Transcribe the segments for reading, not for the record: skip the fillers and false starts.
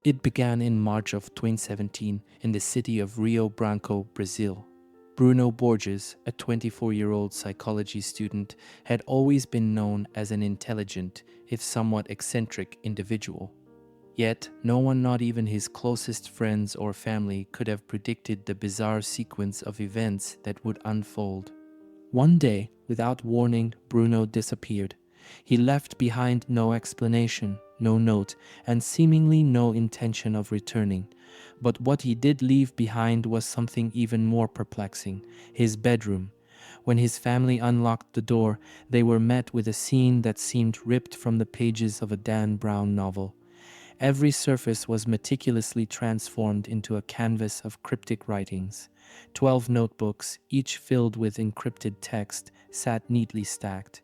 It began in March of 2017 in the city of Rio Branco, Brazil. Bruno Borges, a 24-year-old psychology student, had always been known as an intelligent, if somewhat eccentric, individual. Yet, no one, not even his closest friends or family, could have predicted the bizarre sequence of events that would unfold. One day, without warning, Bruno disappeared. He left behind no explanation, no note, and seemingly no intention of returning. But what he did leave behind was something even more perplexing: his bedroom. When his family unlocked the door, they were met with a scene that seemed ripped from the pages of a Dan Brown novel. Every surface was meticulously transformed into a canvas of cryptic writings. 12 notebooks, each filled with encrypted text, sat neatly stacked.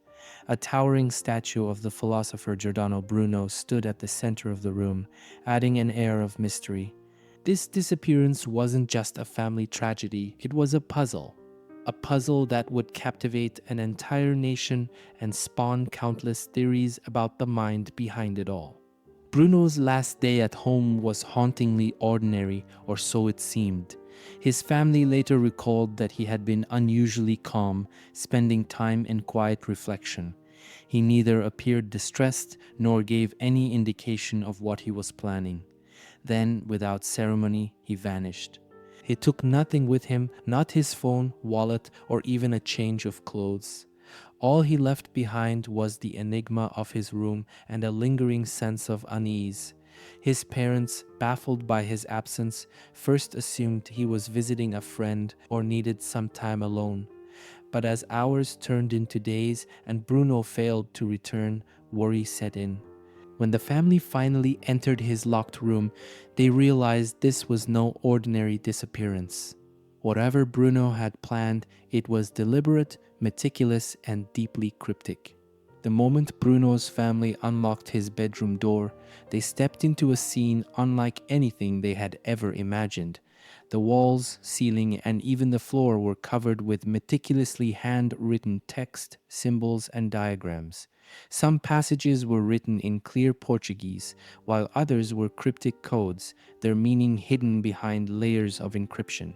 A towering statue of the philosopher Giordano Bruno stood at the center of the room, adding an air of mystery. This disappearance wasn't just a family tragedy, it was a puzzle. A puzzle that would captivate an entire nation and spawn countless theories about the mind behind it all. Bruno's last day at home was hauntingly ordinary, or so it seemed. His family later recalled that he had been unusually calm, spending time in quiet reflection. He neither appeared distressed nor gave any indication of what he was planning. Then, without ceremony, he vanished. He took nothing with him, not his phone, wallet, or even a change of clothes. All he left behind was the enigma of his room and a lingering sense of unease. His parents, baffled by his absence, first assumed he was visiting a friend or needed some time alone. But as hours turned into days and Bruno failed to return, worry set in. When the family finally entered his locked room, they realized this was no ordinary disappearance. Whatever Bruno had planned, it was deliberate, meticulous, and deeply cryptic. The moment Bruno's family unlocked his bedroom door, they stepped into a scene unlike anything they had ever imagined. The walls, ceiling, and even the floor were covered with meticulously handwritten text, symbols, and diagrams. Some passages were written in clear Portuguese, while others were cryptic codes, their meaning hidden behind layers of encryption.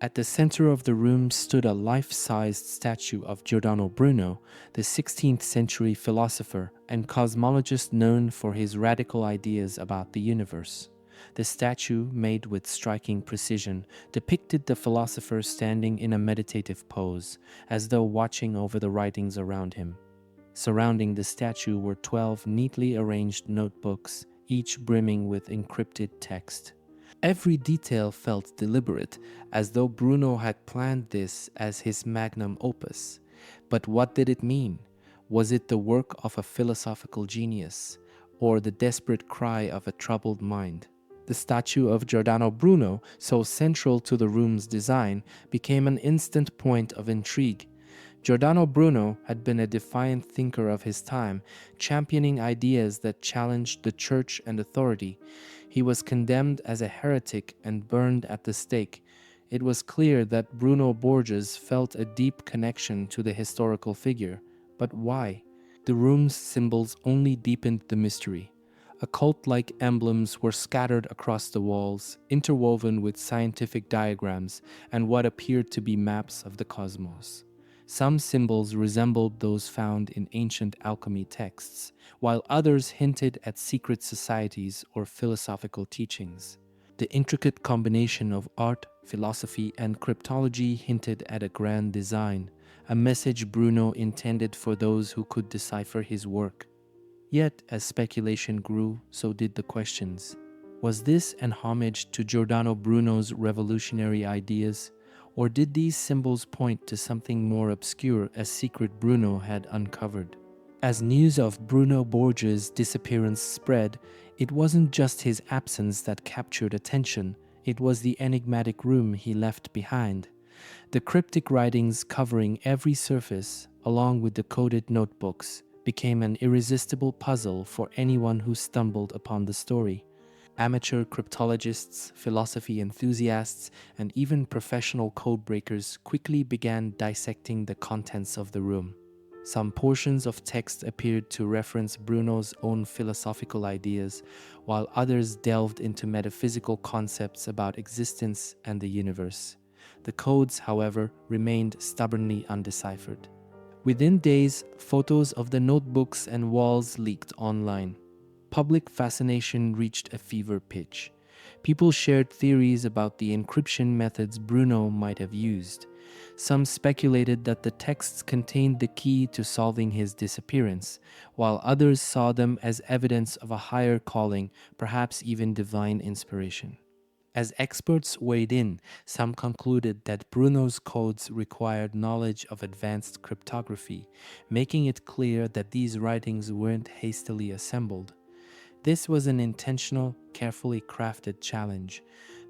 At the center of the room stood a life-sized statue of Giordano Bruno, the 16th century philosopher and cosmologist known for his radical ideas about the universe. The statue, made with striking precision, depicted the philosopher standing in a meditative pose, as though watching over the writings around him. Surrounding the statue were 12 neatly arranged notebooks, each brimming with encrypted text. Every detail felt deliberate, as though Bruno had planned this as his magnum opus. But what did it mean? Was it the work of a philosophical genius, or the desperate cry of a troubled mind? The statue of Giordano Bruno, so central to the room's design, became an instant point of intrigue. Giordano Bruno had been a defiant thinker of his time, championing ideas that challenged the church and authority. He was condemned as a heretic and burned at the stake. It was clear that Bruno Borges felt a deep connection to the historical figure. But why? The room's symbols only deepened the mystery. Occult-like emblems were scattered across the walls, interwoven with scientific diagrams and what appeared to be maps of the cosmos. Some symbols resembled those found in ancient alchemy texts, while others hinted at secret societies or philosophical teachings. The intricate combination of art, philosophy, and cryptology hinted at a grand design, a message Bruno intended for those who could decipher his work. Yet, as speculation grew, so did the questions. Was this an homage to Giordano Bruno's revolutionary ideas? Or did these symbols point to something more obscure, a secret Bruno had uncovered? As news of Bruno Borges' disappearance spread, it wasn't just his absence that captured attention, it was the enigmatic room he left behind. The cryptic writings covering every surface, along with the coded notebooks, became an irresistible puzzle for anyone who stumbled upon the story. Amateur cryptologists, philosophy enthusiasts, and even professional codebreakers quickly began dissecting the contents of the room. Some portions of text appeared to reference Bruno's own philosophical ideas, while others delved into metaphysical concepts about existence and the universe. The codes, however, remained stubbornly undeciphered. Within days, photos of the notebooks and walls leaked online. Public fascination reached a fever pitch. People shared theories about the encryption methods Bruno might have used. Some speculated that the texts contained the key to solving his disappearance, while others saw them as evidence of a higher calling, perhaps even divine inspiration. As experts weighed in, some concluded that Bruno's codes required knowledge of advanced cryptography, making it clear that these writings weren't hastily assembled. This was an intentional, carefully crafted challenge.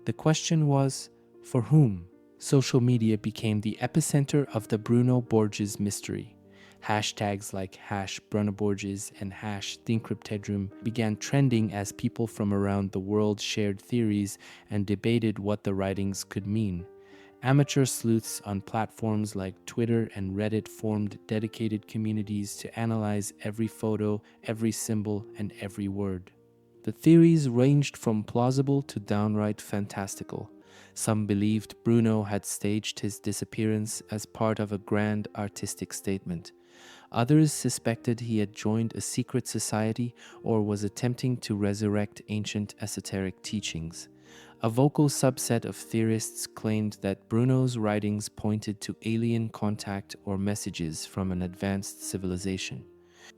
The question was, for whom? Social media became the epicenter of the Bruno Borges mystery. Hashtags like #BrunoBorges and #TheEncryptedRoom began trending as people from around the world shared theories and debated what the writings could mean. Amateur sleuths on platforms like Twitter and Reddit formed dedicated communities to analyze every photo, every symbol, and every word. The theories ranged from plausible to downright fantastical. Some believed Bruno had staged his disappearance as part of a grand artistic statement. Others suspected he had joined a secret society or was attempting to resurrect ancient esoteric teachings. A vocal subset of theorists claimed that Bruno's writings pointed to alien contact or messages from an advanced civilization.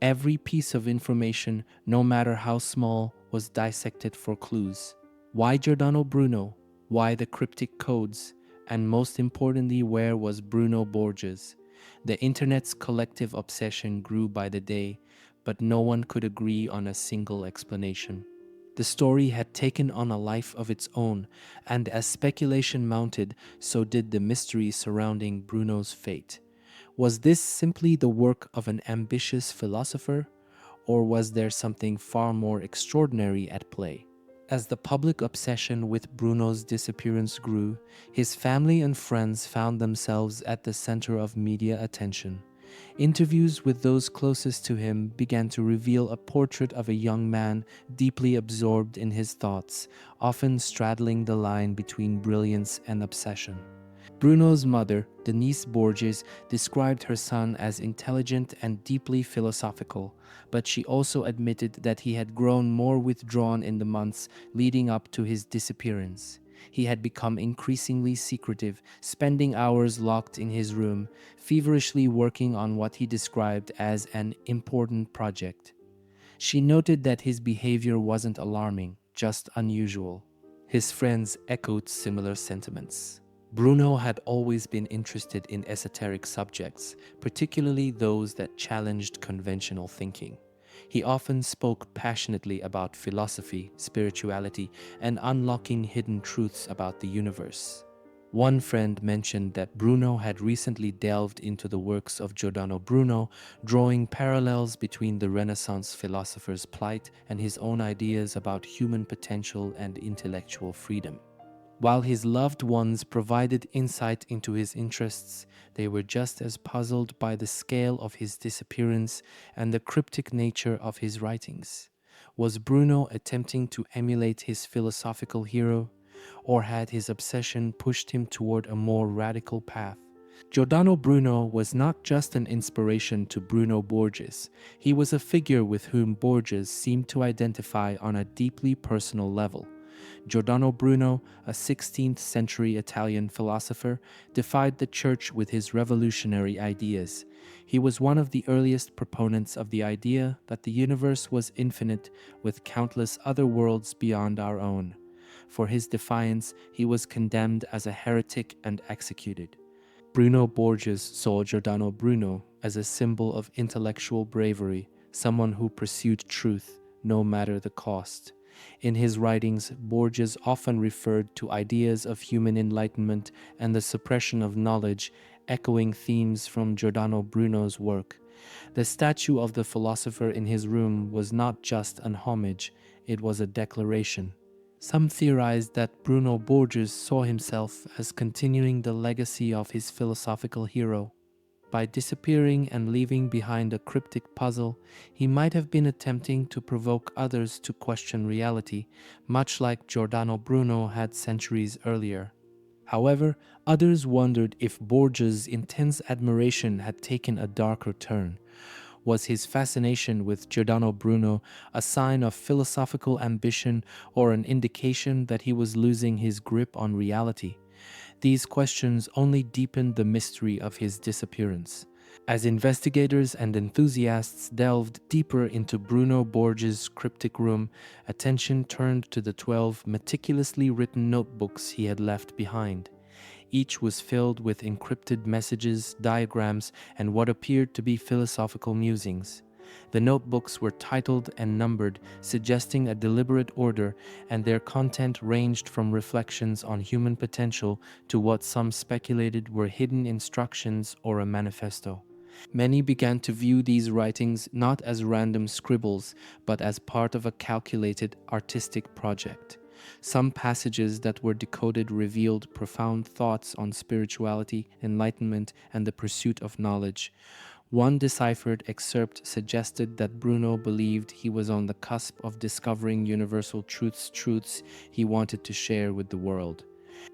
Every piece of information, no matter how small, was dissected for clues. Why Giordano Bruno? Why the cryptic codes? And most importantly, where was Bruno Borges? The internet's collective obsession grew by the day, but no one could agree on a single explanation. The story had taken on a life of its own, and as speculation mounted, so did the mystery surrounding Bruno's fate. Was this simply the work of an ambitious philosopher, or was there something far more extraordinary at play? As the public obsession with Bruno's disappearance grew, his family and friends found themselves at the center of media attention. Interviews with those closest to him began to reveal a portrait of a young man deeply absorbed in his thoughts, often straddling the line between brilliance and obsession. Bruno's mother, Denise Borges, described her son as intelligent and deeply philosophical, but she also admitted that he had grown more withdrawn in the months leading up to his disappearance. He had become increasingly secretive, spending hours locked in his room, feverishly working on what he described as an important project. She noted that his behavior wasn't alarming, just unusual. His friends echoed similar sentiments. Bruno had always been interested in esoteric subjects, particularly those that challenged conventional thinking. He often spoke passionately about philosophy, spirituality, and unlocking hidden truths about the universe. One friend mentioned that Bruno had recently delved into the works of Giordano Bruno, drawing parallels between the Renaissance philosopher's plight and his own ideas about human potential and intellectual freedom. While his loved ones provided insight into his interests, they were just as puzzled by the scale of his disappearance and the cryptic nature of his writings. Was Bruno attempting to emulate his philosophical hero, or had his obsession pushed him toward a more radical path? Giordano Bruno was not just an inspiration to Bruno Borges. He was a figure with whom Borges seemed to identify on a deeply personal level. Giordano Bruno, a 16th century Italian philosopher, defied the church with his revolutionary ideas. He was one of the earliest proponents of the idea that the universe was infinite, with countless other worlds beyond our own. For his defiance, he was condemned as a heretic and executed. Bruno Borges saw Giordano Bruno as a symbol of intellectual bravery, someone who pursued truth, no matter the cost. In his writings, Borges often referred to ideas of human enlightenment and the suppression of knowledge, echoing themes from Giordano Bruno's work. The statue of the philosopher in his room was not just an homage, it was a declaration. Some theorized that Bruno Borges saw himself as continuing the legacy of his philosophical hero. By disappearing and leaving behind a cryptic puzzle, he might have been attempting to provoke others to question reality, much like Giordano Bruno had centuries earlier. However, others wondered if Borges' intense admiration had taken a darker turn. Was his fascination with Giordano Bruno a sign of philosophical ambition or an indication that he was losing his grip on reality? These questions only deepened the mystery of his disappearance. As investigators and enthusiasts delved deeper into Bruno Borges' cryptic room, attention turned to the 12 meticulously written notebooks he had left behind. Each was filled with encrypted messages, diagrams, and what appeared to be philosophical musings. The notebooks were titled and numbered, suggesting a deliberate order, and their content ranged from reflections on human potential to what some speculated were hidden instructions or a manifesto. Many began to view these writings not as random scribbles, but as part of a calculated artistic project. Some passages that were decoded revealed profound thoughts on spirituality, enlightenment, and the pursuit of knowledge. One deciphered excerpt suggested that Bruno believed he was on the cusp of discovering universal truths he wanted to share with the world.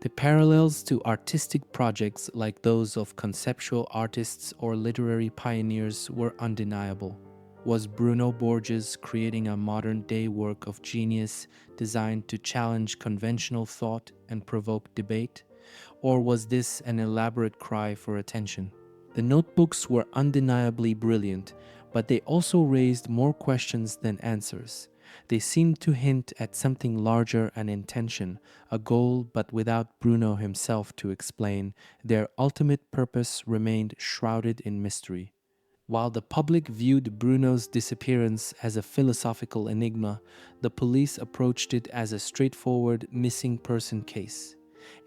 The parallels to artistic projects like those of conceptual artists or literary pioneers were undeniable. Was Bruno Borges creating a modern-day work of genius designed to challenge conventional thought and provoke debate? Or was this an elaborate cry for attention? The notebooks were undeniably brilliant, but they also raised more questions than answers. They seemed to hint at something larger and intention, a goal, but without Bruno himself to explain, their ultimate purpose remained shrouded in mystery. While the public viewed Bruno's disappearance as a philosophical enigma, the police approached it as a straightforward missing person case.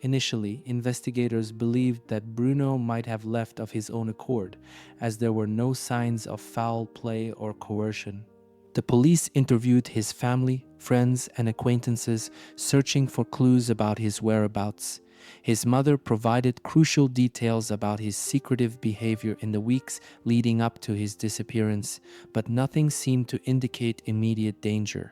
Initially, investigators believed that Bruno might have left of his own accord, as there were no signs of foul play or coercion. The police interviewed his family, friends, and acquaintances, searching for clues about his whereabouts. His mother provided crucial details about his secretive behavior in the weeks leading up to his disappearance, but nothing seemed to indicate immediate danger.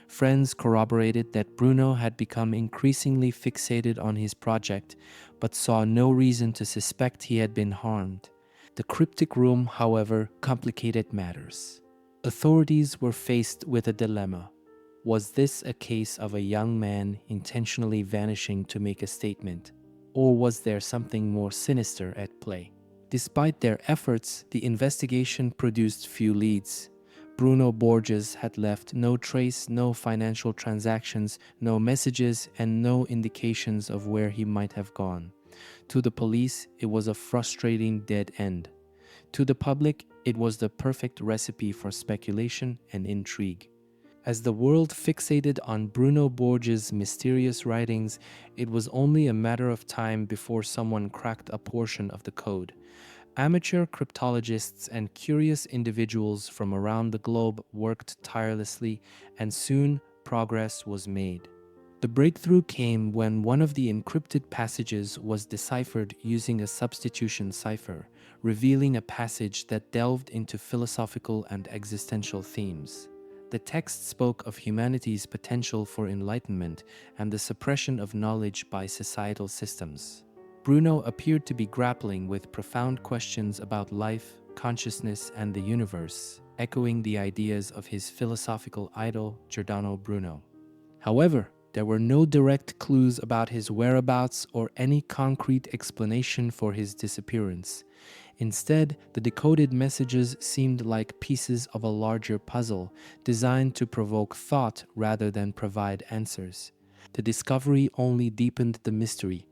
Friends corroborated that Bruno had become increasingly fixated on his project, but saw no reason to suspect he had been harmed. The cryptic room, however, complicated matters. Authorities were faced with a dilemma. Was this a case of a young man intentionally vanishing to make a statement, or was there something more sinister at play? Despite their efforts, the investigation produced few leads. Bruno Borges had left no trace, no financial transactions, no messages, and no indications of where he might have gone. To the police, it was a frustrating dead end. To the public, it was the perfect recipe for speculation and intrigue. As the world fixated on Bruno Borges' mysterious writings, it was only a matter of time before someone cracked a portion of the code. Amateur cryptologists and curious individuals from around the globe worked tirelessly, and soon progress was made. The breakthrough came when one of the encrypted passages was deciphered using a substitution cipher, revealing a passage that delved into philosophical and existential themes. The text spoke of humanity's potential for enlightenment and the suppression of knowledge by societal systems. Bruno appeared to be grappling with profound questions about life, consciousness, and the universe, echoing the ideas of his philosophical idol, Giordano Bruno. However, there were no direct clues about his whereabouts or any concrete explanation for his disappearance. Instead, the decoded messages seemed like pieces of a larger puzzle, designed to provoke thought rather than provide answers. The discovery only deepened the mystery.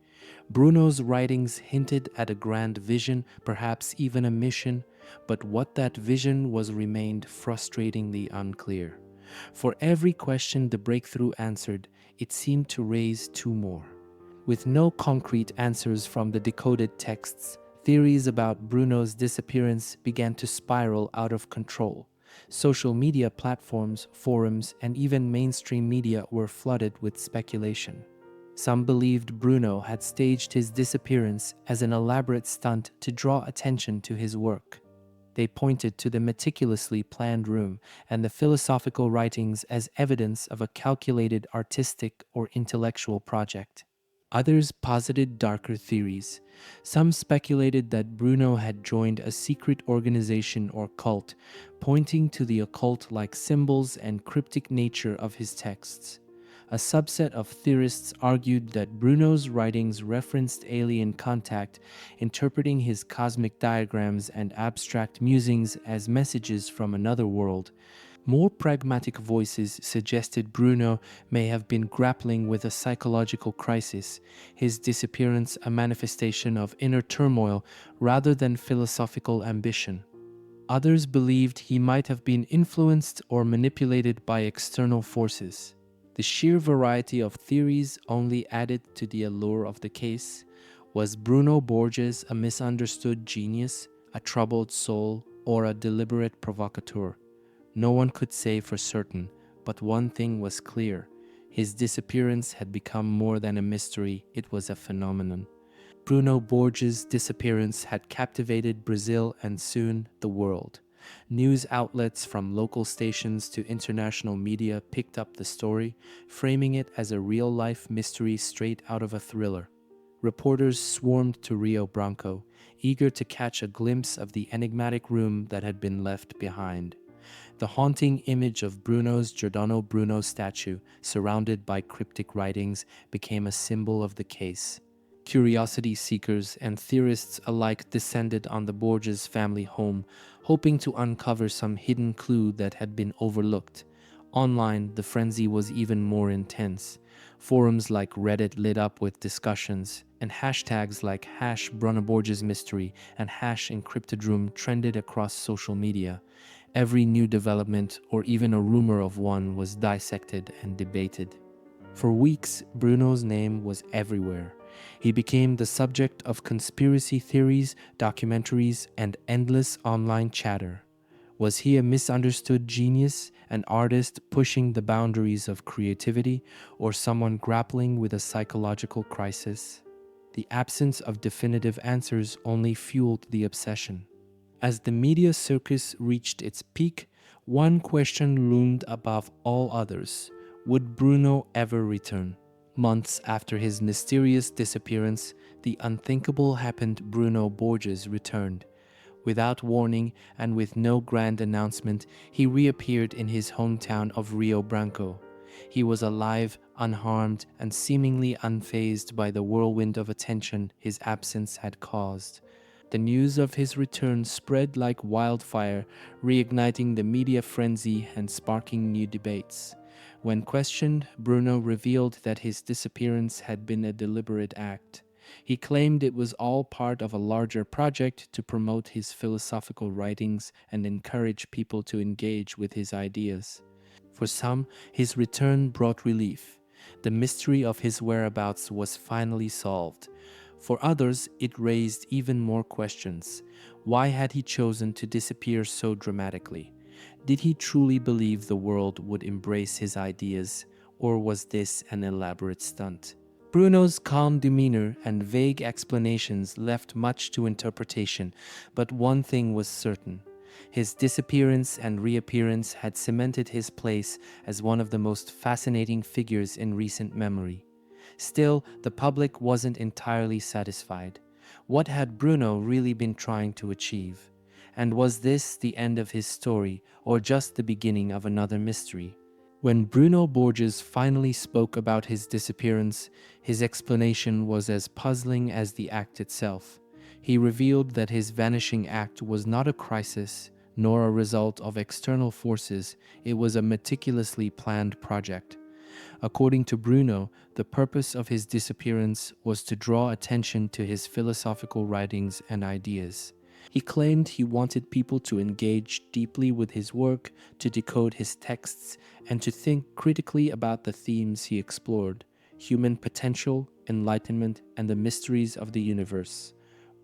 Bruno's writings hinted at a grand vision, perhaps even a mission, but what that vision was remained frustratingly unclear. For every question the breakthrough answered, it seemed to raise two more. With no concrete answers from the decoded texts, theories about Bruno's disappearance began to spiral out of control. Social media platforms, forums, and even mainstream media were flooded with speculation. Some believed Bruno had staged his disappearance as an elaborate stunt to draw attention to his work. They pointed to the meticulously planned room and the philosophical writings as evidence of a calculated artistic or intellectual project. Others posited darker theories. Some speculated that Bruno had joined a secret organization or cult, pointing to the occult-like symbols and cryptic nature of his texts. A subset of theorists argued that Bruno's writings referenced alien contact, interpreting his cosmic diagrams and abstract musings as messages from another world. More pragmatic voices suggested Bruno may have been grappling with a psychological crisis, his disappearance a manifestation of inner turmoil rather than philosophical ambition. Others believed he might have been influenced or manipulated by external forces. The sheer variety of theories only added to the allure of the case. Was Bruno Borges a misunderstood genius, a troubled soul, or a deliberate provocateur? No one could say for certain, but one thing was clear. His disappearance had become more than a mystery, it was a phenomenon. Bruno Borges' disappearance had captivated Brazil and soon the world. News outlets from local stations to international media picked up the story, framing it as a real-life mystery straight out of a thriller. Reporters swarmed to Rio Branco, eager to catch a glimpse of the enigmatic room that had been left behind. The haunting image of Bruno's Giordano Bruno statue, surrounded by cryptic writings, became a symbol of the case. Curiosity seekers and theorists alike descended on the Borges family home, hoping to uncover some hidden clue that had been overlooked. Online, the frenzy was even more intense. Forums like Reddit lit up with discussions, and hashtags like #BrunoBorgesMystery and #EncryptedRoom trended across social media. Every new development, or even a rumor of one, was dissected and debated. For weeks, Bruno's name was everywhere. He became the subject of conspiracy theories, documentaries, and endless online chatter. Was he a misunderstood genius, an artist pushing the boundaries of creativity, or someone grappling with a psychological crisis? The absence of definitive answers only fueled the obsession. As the media circus reached its peak, one question loomed above all others. Would Bruno ever return? Months after his mysterious disappearance, the unthinkable happened. Bruno Borges returned. Without warning and with no grand announcement, he reappeared in his hometown of Rio Branco. He was alive, unharmed, and seemingly unfazed by the whirlwind of attention his absence had caused. The news of his return spread like wildfire, reigniting the media frenzy and sparking new debates. When questioned, Bruno revealed that his disappearance had been a deliberate act. He claimed it was all part of a larger project to promote his philosophical writings and encourage people to engage with his ideas. For some, his return brought relief. The mystery of his whereabouts was finally solved. For others, it raised even more questions. Why had he chosen to disappear so dramatically? Did he truly believe the world would embrace his ideas, or was this an elaborate stunt? Bruno's calm demeanor and vague explanations left much to interpretation, but one thing was certain. His disappearance and reappearance had cemented his place as one of the most fascinating figures in recent memory. Still, the public wasn't entirely satisfied. What had Bruno really been trying to achieve? And was this the end of his story, or just the beginning of another mystery? When Bruno Borges finally spoke about his disappearance, his explanation was as puzzling as the act itself. He revealed that his vanishing act was not a crisis, nor a result of external forces. It was a meticulously planned project. According to Bruno, the purpose of his disappearance was to draw attention to his philosophical writings and ideas. He claimed he wanted people to engage deeply with his work, to decode his texts, and to think critically about the themes he explored: human potential, enlightenment, and the mysteries of the universe.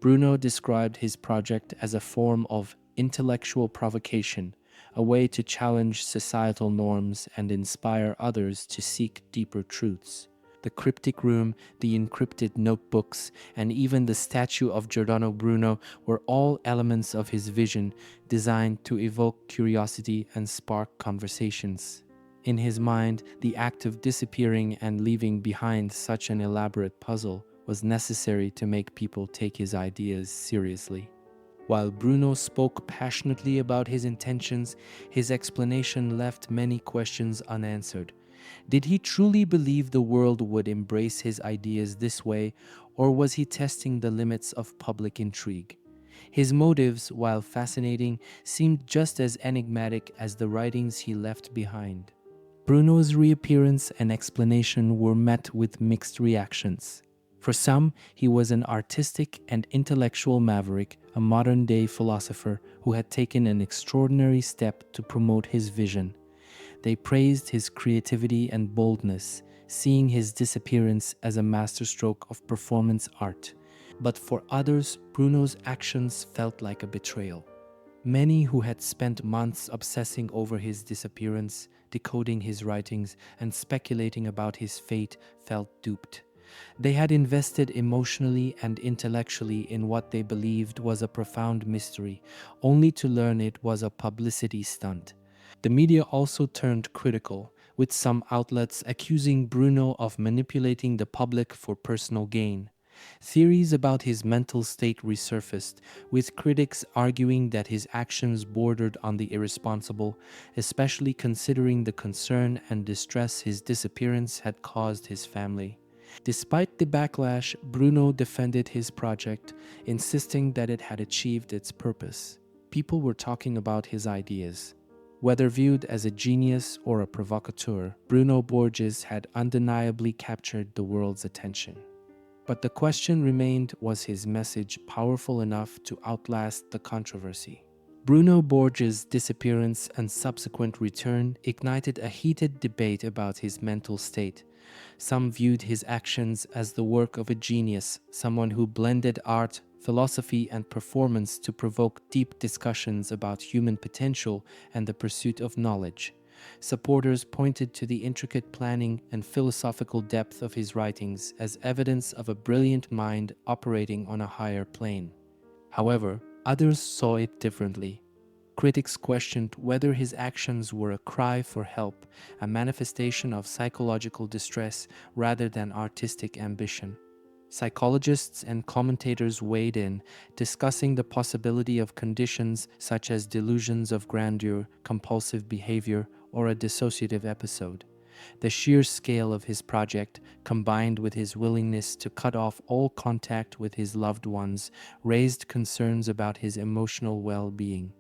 Bruno described his project as a form of intellectual provocation, a way to challenge societal norms and inspire others to seek deeper truths. The cryptic room, the encrypted notebooks, and even the statue of Giordano Bruno were all elements of his vision designed to evoke curiosity and spark conversations. In his mind, the act of disappearing and leaving behind such an elaborate puzzle was necessary to make people take his ideas seriously. While Bruno spoke passionately about his intentions, his explanation left many questions unanswered. Did he truly believe the world would embrace his ideas this way, or was he testing the limits of public intrigue? His motives, while fascinating, seemed just as enigmatic as the writings he left behind. Bruno's reappearance and explanation were met with mixed reactions. For some, he was an artistic and intellectual maverick, a modern-day philosopher who had taken an extraordinary step to promote his vision. They praised his creativity and boldness, seeing his disappearance as a masterstroke of performance art. But for others, Bruno's actions felt like a betrayal. Many who had spent months obsessing over his disappearance, decoding his writings, and speculating about his fate felt duped. They had invested emotionally and intellectually in what they believed was a profound mystery, only to learn it was a publicity stunt. The media also turned critical, with some outlets accusing Bruno of manipulating the public for personal gain. Theories about his mental state resurfaced, with critics arguing that his actions bordered on the irresponsible, especially considering the concern and distress his disappearance had caused his family. Despite the backlash, Bruno defended his project, insisting that it had achieved its purpose. People were talking about his ideas. Whether viewed as a genius or a provocateur, Bruno Borges had undeniably captured the world's attention. But the question remained, was his message powerful enough to outlast the controversy? Bruno Borges' disappearance and subsequent return ignited a heated debate about his mental state. Some viewed his actions as the work of a genius, someone who blended art, philosophy, and performance to provoke deep discussions about human potential and the pursuit of knowledge. Supporters pointed to the intricate planning and philosophical depth of his writings as evidence of a brilliant mind operating on a higher plane. However, others saw it differently. Critics questioned whether his actions were a cry for help, a manifestation of psychological distress rather than artistic ambition. Psychologists and commentators weighed in, discussing the possibility of conditions such as delusions of grandeur, compulsive behavior, or a dissociative episode. The sheer scale of his project, combined with his willingness to cut off all contact with his loved ones, raised concerns about his emotional well-being.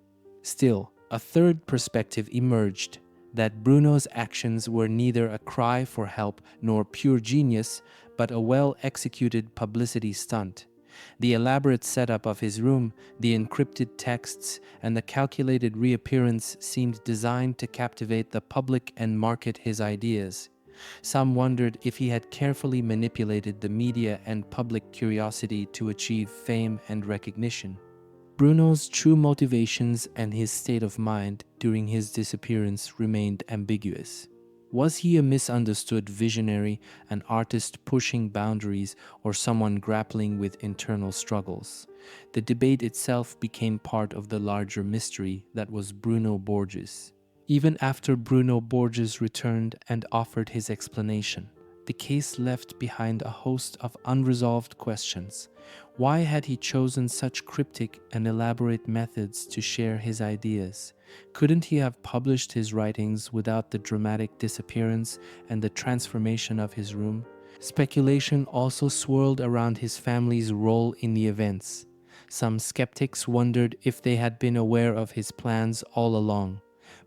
Still, a third perspective emerged, that Bruno's actions were neither a cry for help nor pure genius, but a well-executed publicity stunt. The elaborate setup of his room, the encrypted texts, and the calculated reappearance seemed designed to captivate the public and market his ideas. Some wondered if he had carefully manipulated the media and public curiosity to achieve fame and recognition. Bruno's true motivations and his state of mind during his disappearance remained ambiguous. Was he a misunderstood visionary, an artist pushing boundaries, or someone grappling with internal struggles? The debate itself became part of the larger mystery that was Bruno Borges. Even after Bruno Borges returned and offered his explanation, the case left behind a host of unresolved questions. Why had he chosen such cryptic and elaborate methods to share his ideas? Couldn't he have published his writings without the dramatic disappearance and the transformation of his room? Speculation also swirled around his family's role in the events. Some skeptics wondered if they had been aware of his plans all along.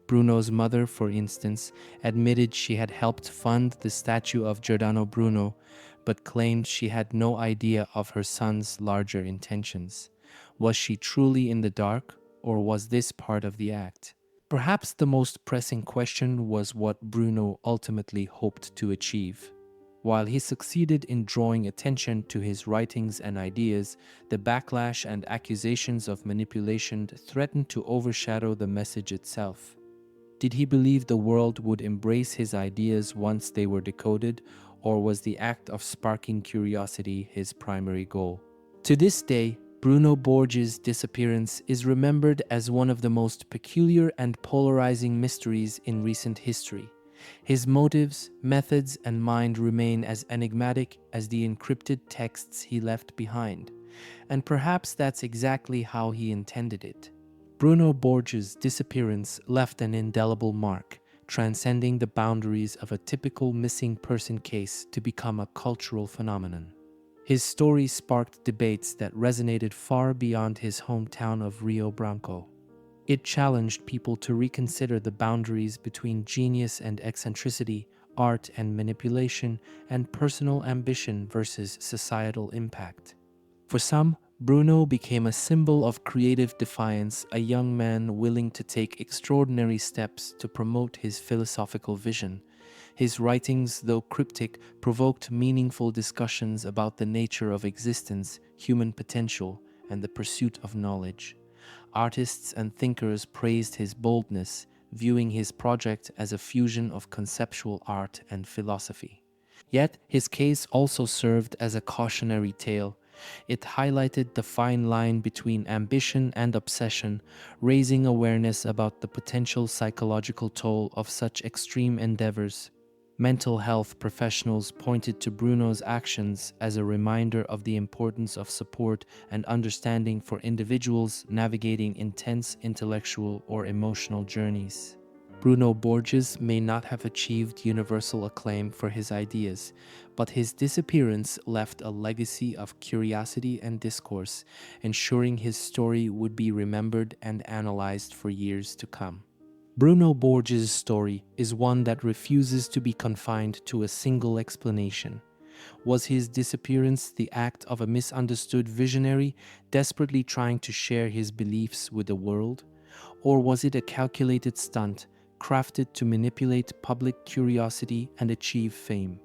Bruno's mother, for instance, admitted she had helped fund the statue of Giordano Bruno, but claimed she had no idea of her son's larger intentions. Was she truly in the dark, or was this part of the act? Perhaps the most pressing question was what Bruno ultimately hoped to achieve. While he succeeded in drawing attention to his writings and ideas, the backlash and accusations of manipulation threatened to overshadow the message itself. Did he believe the world would embrace his ideas once they were decoded, Or was the act of sparking curiosity his primary goal? To this day, Bruno Borges' disappearance is remembered as one of the most peculiar and polarizing mysteries in recent history. His motives, methods, and mind remain as enigmatic as the encrypted texts he left behind, and perhaps that's exactly how he intended it. Bruno Borges' disappearance left an indelible mark, transcending the boundaries of a typical missing person case to become a cultural phenomenon. His story sparked debates that resonated far beyond his hometown of Rio Branco. It challenged people to reconsider the boundaries between genius and eccentricity, art and manipulation, and personal ambition versus societal impact. For some, Bruno became a symbol of creative defiance, a young man willing to take extraordinary steps to promote his philosophical vision. His writings, though cryptic, provoked meaningful discussions about the nature of existence, human potential, and the pursuit of knowledge. Artists and thinkers praised his boldness, viewing his project as a fusion of conceptual art and philosophy. Yet, his case also served as a cautionary tale. It highlighted the fine line between ambition and obsession, raising awareness about the potential psychological toll of such extreme endeavors. Mental health professionals pointed to Bruno's actions as a reminder of the importance of support and understanding for individuals navigating intense intellectual or emotional journeys. Bruno Borges may not have achieved universal acclaim for his ideas, but his disappearance left a legacy of curiosity and discourse, ensuring his story would be remembered and analyzed for years to come. Bruno Borges' story is one that refuses to be confined to a single explanation. Was his disappearance the act of a misunderstood visionary desperately trying to share his beliefs with the world? Or was it a calculated stunt crafted to manipulate public curiosity and achieve fame?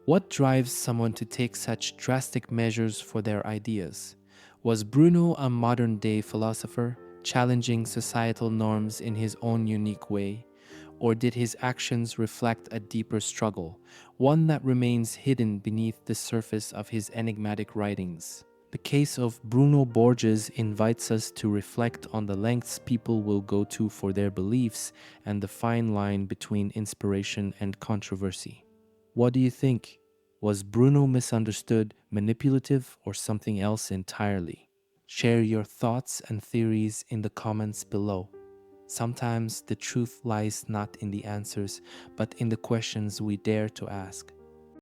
What drives someone to take such drastic measures for their ideas? Was Bruno a modern-day philosopher, challenging societal norms in his own unique way? Or did his actions reflect a deeper struggle, one that remains hidden beneath the surface of his enigmatic writings? The case of Bruno Borges invites us to reflect on the lengths people will go to for their beliefs and the fine line between inspiration and controversy. What do you think? Was Bruno misunderstood, manipulative, or something else entirely? Share your thoughts and theories in the comments below. Sometimes the truth lies not in the answers, but in the questions we dare to ask.